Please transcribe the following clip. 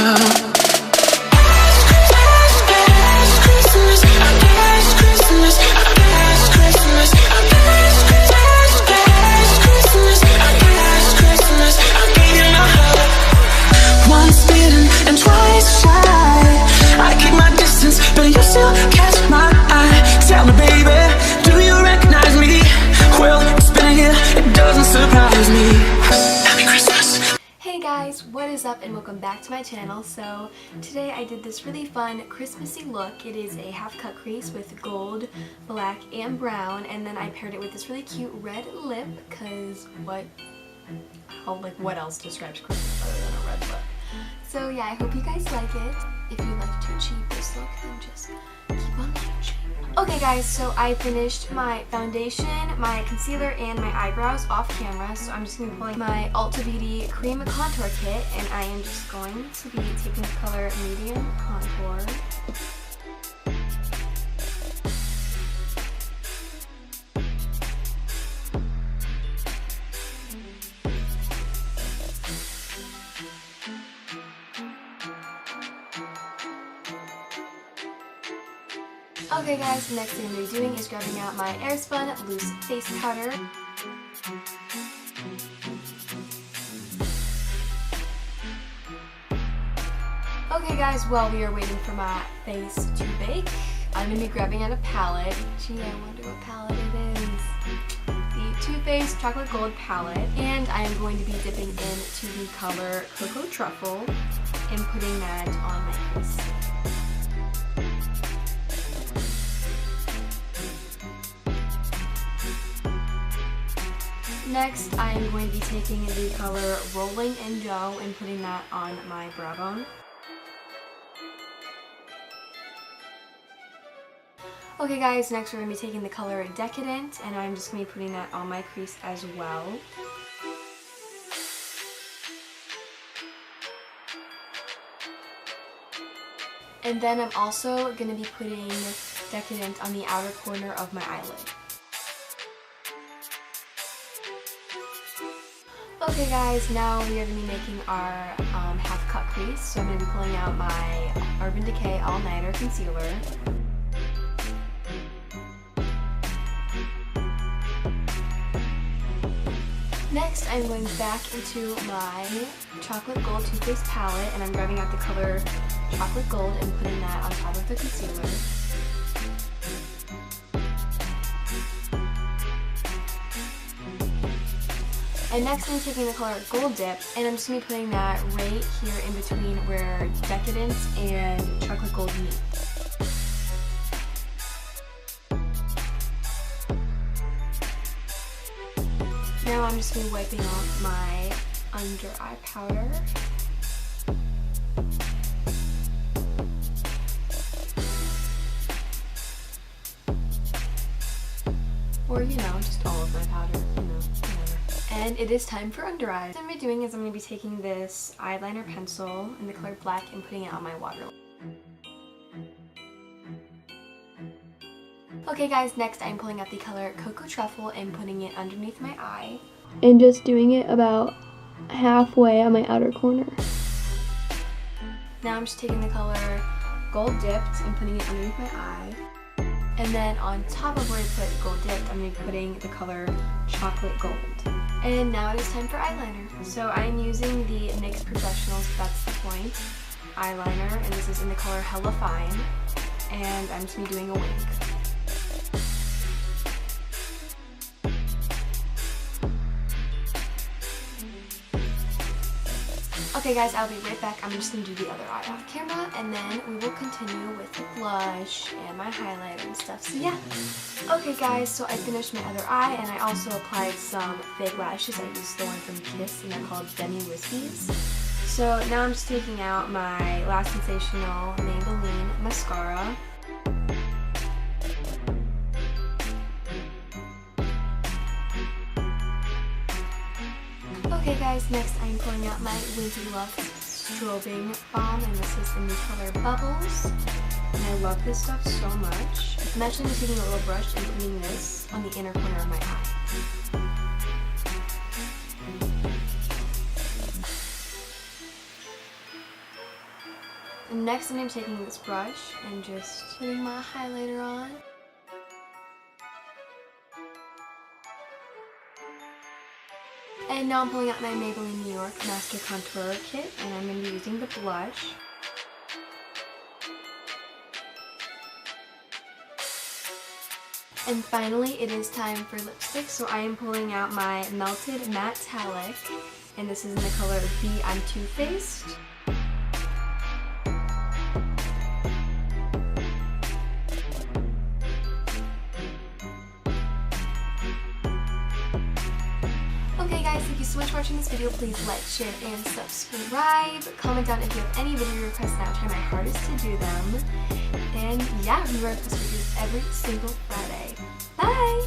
love. Once bitten and twice shy, I keep my distance, but you still catch my eye. Tell me, baby, do you recognize me? Well, it's been a year, it doesn't surprise me. Happy Christmas. Hey guys, what is up and welcome back to my channel. So today I did this really fun Christmassy look. It is a half cut crease with gold, black, and brown, and then I paired it with this really cute red lip because what else describes Christmas other than a red lip? So yeah, I hope you guys like it. If you'd like to achieve this look, then just keep on watching. Okay guys, so I finished my foundation, my concealer, and my eyebrows off camera. So I'm just going to be pulling my Ulta Beauty Cream Contour Kit, and I am just going to be taking the color Medium Contour. Okay guys, the next thing I'm going to be doing is grabbing out my Airspun Loose Face Powder. Okay guys, while we are waiting for my face to bake, I'm going to be grabbing out a palette. Gee, I wonder what palette it is. The Too Faced Chocolate Gold palette. And I am going to be dipping into the color Cocoa Truffle and putting that on my face. Next, I am going to be taking the color Rolling in Dough and putting that on my brow bone. Okay guys, next we're going to be taking the color Decadent, and I'm just going to be putting that on my crease as well. And then I'm also going to be putting Decadent on the outer corner of my eyelid. Okay guys, now we are going to be making our half cut crease. So I'm going to be pulling out my Urban Decay All Nighter Concealer. Next, I'm going back into my Chocolate Gold Too Faced palette, and I'm grabbing out the color Chocolate Gold and putting that on top of the concealer. And next I'm taking the color Gold Dip, and I'm just going to be putting that right here in between where Decadent and Chocolate Gold meet. Now I'm just going to be wiping off my under eye powder. Or, you know, just all of my powder, you know, whatever. And it is time for under eyes. What I'm going to be doing is I'm going to be taking this eyeliner pencil in the color black and putting it on my waterline. Okay guys, next I'm pulling out the color Cocoa Truffle and putting it underneath my eye. And just doing it about halfway on my outer corner. Now I'm just taking the color Gold Dipped and putting it underneath my eye. And then on top of where I put Gold Dipped, I'm going to be putting the color Chocolate Gold. And now it is time for eyeliner. So I'm using the NYX Professionals, that's the point, eyeliner, and this is in the color Hella Fine. And I'm just going to be doing a wing. Okay guys, I'll be right back. I'm just going to do the other eye off camera, and then we will continue with the blush and my highlighter and stuff. So yeah. Okay guys, so I finished my other eye, and I also applied some fake lashes. I used the one from Kiss, and they're called Demi Whiskies. So now I'm just taking out my Last Sensational Maybelline mascara. Okay guys, next I'm pulling out my Winky Lux Strobing Balm, and this is in the color Bubbles. And I love this stuff so much. I'm actually going to be taking a little brush and putting this on the inner corner of my eye. And next I'm taking this brush and just putting my highlighter on. And now I'm pulling out my Maybelline New York Master Contour Kit, and I'm going to be using the blush. And finally, it is time for lipstick, so I am pulling out my Melted Matte Metallic, and this is in the color B I'm Too Faced. Okay guys, thank you so much for watching this video. Please like, share, and subscribe. Comment down if you have any video requests, and I'll try my hardest to do them. And yeah, we request videos every single Friday. Bye!